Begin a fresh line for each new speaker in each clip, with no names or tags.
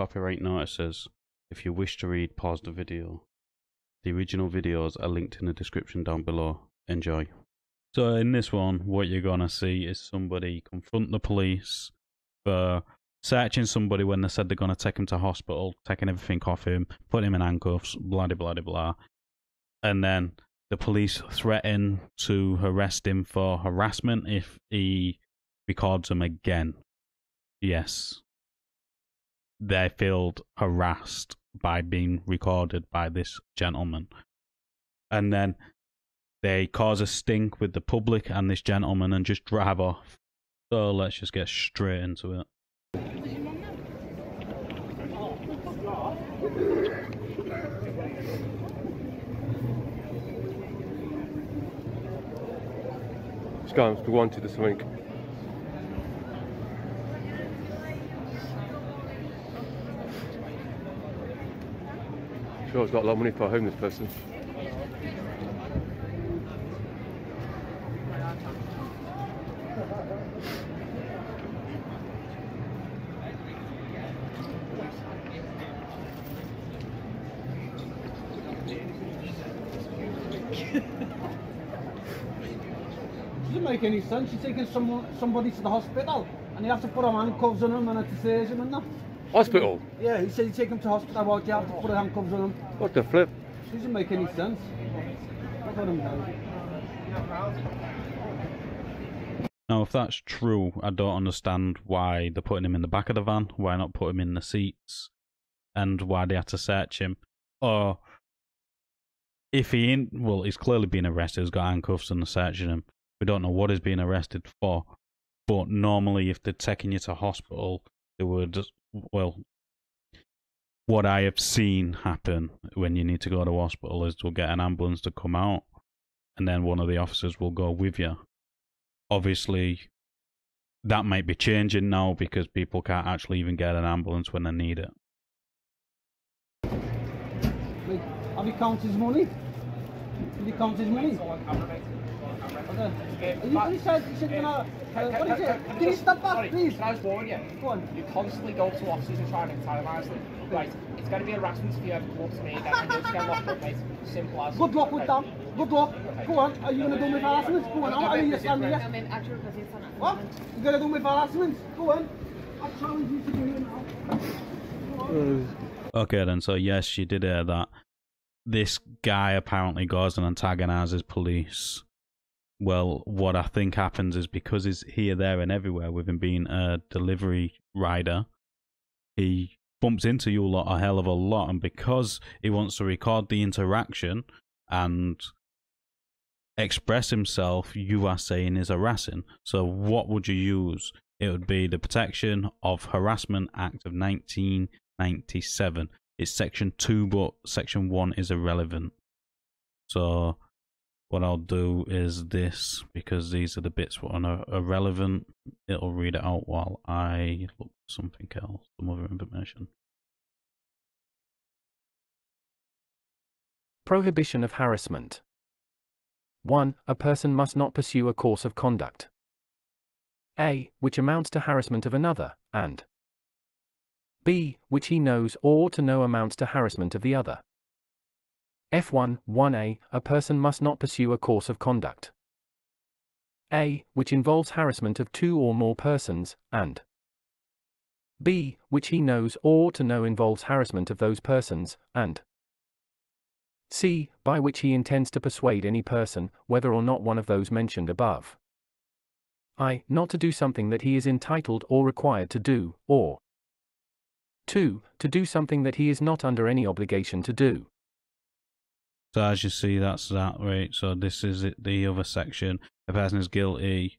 copyright notices. If you wish to read, pause the video. The original videos are linked in the description down below. Enjoy. So in this one, what you're gonna see is somebody confront the police for searching somebody when they said they're gonna take him to hospital, taking everything off him, putting him in handcuffs, blah blah blah blah. And then the police threaten to arrest him for harassment if he records them again. Yes. They felt harassed by being recorded by this gentleman. And then they cause a stink with the public and this gentleman and just drive off. So let's just get straight into it.
Scams, we wanted or something. Sure, he's got a lot of money for a homeless person.
Doesn't make any sense. You're taking somebody to the hospital and you have to put handcuffs on them and a taser and that.
Hospital?
Yeah, he said you take him to hospital, but you have to put handcuffs on him.
What the flip?
Doesn't make any sense. Let him know.
Now, if that's true, I don't understand why they're putting him in the back of the van, why not put him in the seats, and why they had to search him. Or, if he's clearly been arrested, he's got handcuffs and they're searching him. We don't know what he's being arrested for, but normally if they're taking you to hospital, they would, well, what I have seen happen when you need to go to hospital is they'll get an ambulance to come out, and then one of the officers will go with you. Obviously, that might be changing now because people can't actually even get an ambulance when they need it.
Wait, have you counted his money? Have you counted his money? He said, what is it? Can you step back, please?
Can I just warn you?
Go on.
You constantly go to officers and try and antagonise them. Right, it's going to be harassment if you ever come up to me again and just get locked up, mate. Simple as.
Good luck with that. Good luck. Go on. Are you going to do me for harassment? Go on. Are you standing here? What? You're going to do me for harassment? Go on. I challenge you to do it now.
Okay then, so yes, you did hear that. This guy apparently goes and antagonises police. Well, what I think happens is because he's here, there and everywhere with him being a delivery rider, he bumps into you lot a hell of a lot, and because he wants to record the interaction and express himself, you are saying is harassing. So what would you use? It would be the Protection of Harassment Act of 1997. It's section 2, but section 1 is irrelevant. So what I'll do is this, because these are the bits that are irrelevant. It'll read it out while I look for something else, some other information.
Prohibition of harassment. 1. A person must not pursue a course of conduct A, which amounts to harassment of another, and B, which he knows or ought to know amounts to harassment of the other. F1, 1A, a person must not pursue a course of conduct A, which involves harassment of 2 or more persons, and B, which he knows or ought to know involves harassment of those persons, and C, by which he intends to persuade any person, whether or not one of those mentioned above. I, not to do something that he is entitled or required to do, or 2, to do something that he is not under any obligation to do.
So as you see, that's that, right? So this is it, the other section. A person is guilty.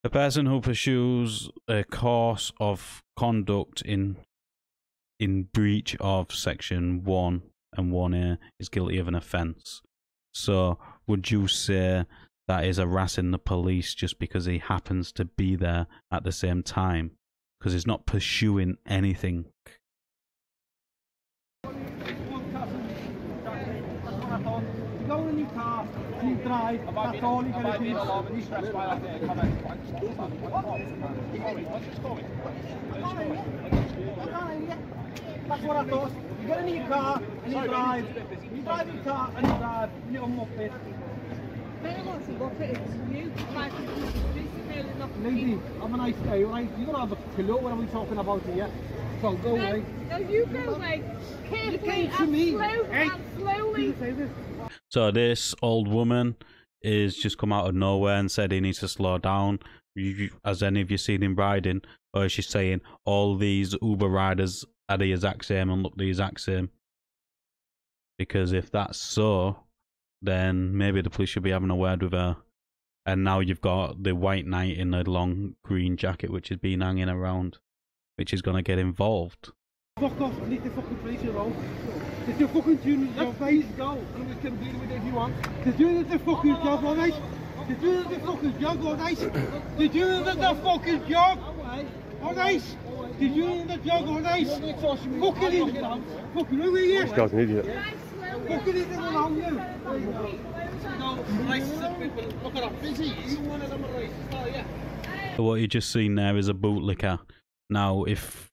A person who pursues a course of conduct in breach of section 1 and 1A is guilty of an offence. So would you say that is harassing the police just because he happens to be there at the same time? Because he's not pursuing anything.
Go in your car, you drive, that's all you're going to do. That's what I thought. You get in your car and you drive. You drive your car and you drive. You unmuff it. Lady, have a nice day, alright? You're gonna have a pillow, what are we talking about here? So go away.
No, you go away. Carefully
You came to me.
and slowly.
So this old woman is just come out of nowhere and said he needs to slow down. Has any of you seen him riding? Or is she saying all these Uber riders are the exact same and look the exact same? Because if that's so, then maybe the police should be having a word with her. And now you've got the white knight in the long green jacket, which has been hanging around, which is going to get involved.
Fuck off, I need the fucking police around. If you're fucking doing your job, please go. And we can deal with it if you want. They're doing the fucking job, alright? They're doing the fucking job, alright? They're doing the fucking job, alright? They're doing the job, alright? Fucking idiot. Fucking who are you?
This guy's an idiot.
Fucking idiot around you. No, racist people, look at how busy he is. You one of them are racist, oh yeah.
What you just seen there is a bootlicker. Now, if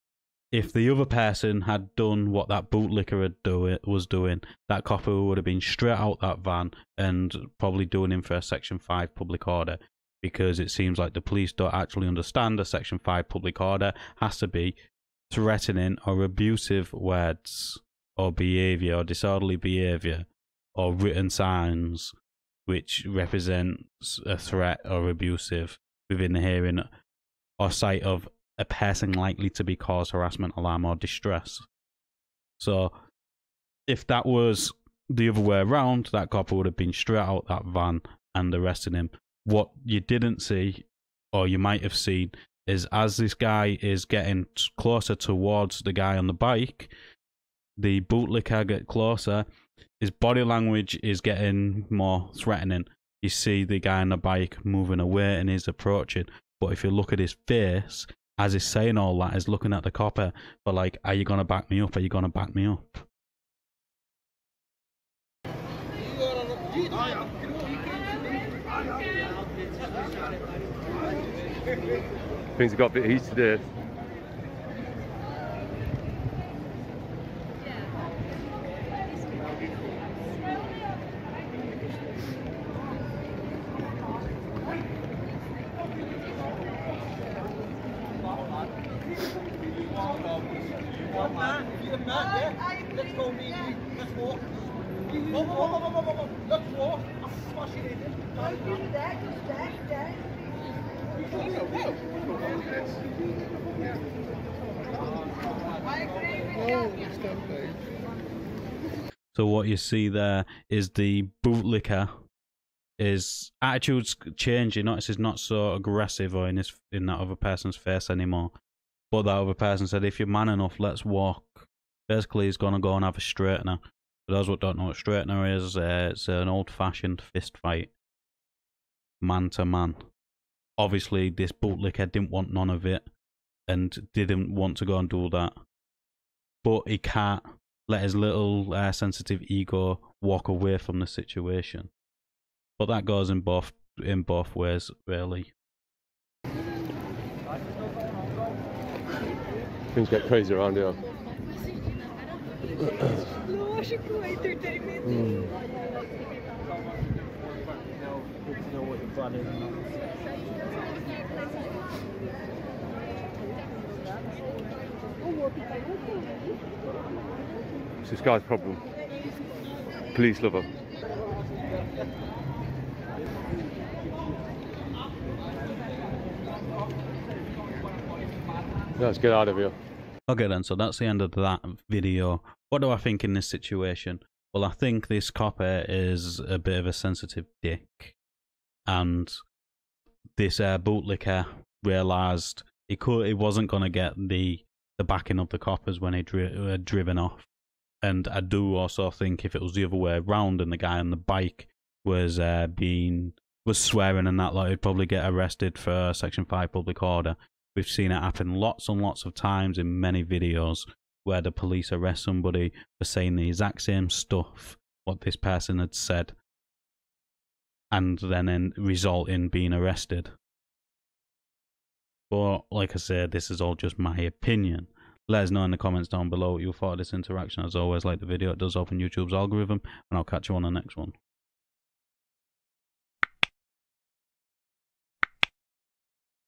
the other person had done what that bootlicker was doing, that copper would have been straight out that van and probably doing him for a Section 5 public order, because it seems like the police don't actually understand a Section 5 public order has to be threatening or abusive words or behaviour or disorderly behaviour or written signs which represents a threat or abusive within the hearing or sight of a person likely to be cause harassment, alarm or distress. So if that was the other way around, that copper would have been straight out that van and arrested him. What you didn't see, or you might have seen, is as this guy is getting closer towards the guy on the bike, the bootlicker get closer, his body language is getting more threatening. You see the guy on the bike moving away and he's approaching. But if you look at his face, as he's saying all that, he's looking at the copper for like, are you going to back me up? Are you going to back me up?
Things have got a bit heated today.
Let's go, Mimi. Let's walk. Let's walk. I'll smash it in.
So what you see there is the bootlicker, his attitude's changed. You notice he's not so aggressive or in that other person's face anymore. But that other person said, if you're man enough, let's walk. Basically, he's going to go and have a straightener. For those who don't know what straightener is, it's an old-fashioned fist fight. Man to man. Obviously, this bootlicker didn't want none of it and didn't want to go and do that. But he can't let his little sensitive ego walk away from the situation. But that goes in both ways, really.
Things get crazy around here. It's this guy's problem. Police lover. Let's get out of here.
Okay then, so that's the end of that video. What do I think in this situation? Well, I think this copper is a bit of a sensitive dick. And this bootlicker realised he wasn't going to get the backing of the coppers when he had driven off. And I do also think if it was the other way around and the guy on the bike was swearing and that, like, he'd probably get arrested for Section 5 public order. We've seen it happen lots and lots of times in many videos where the police arrest somebody for saying the exact same stuff what this person had said. and then result in being arrested. But like I said, this is all just my opinion. Let us know in the comments down below what you thought of this interaction. As always, like the video, it does open YouTube's algorithm, and I'll catch you on the next one.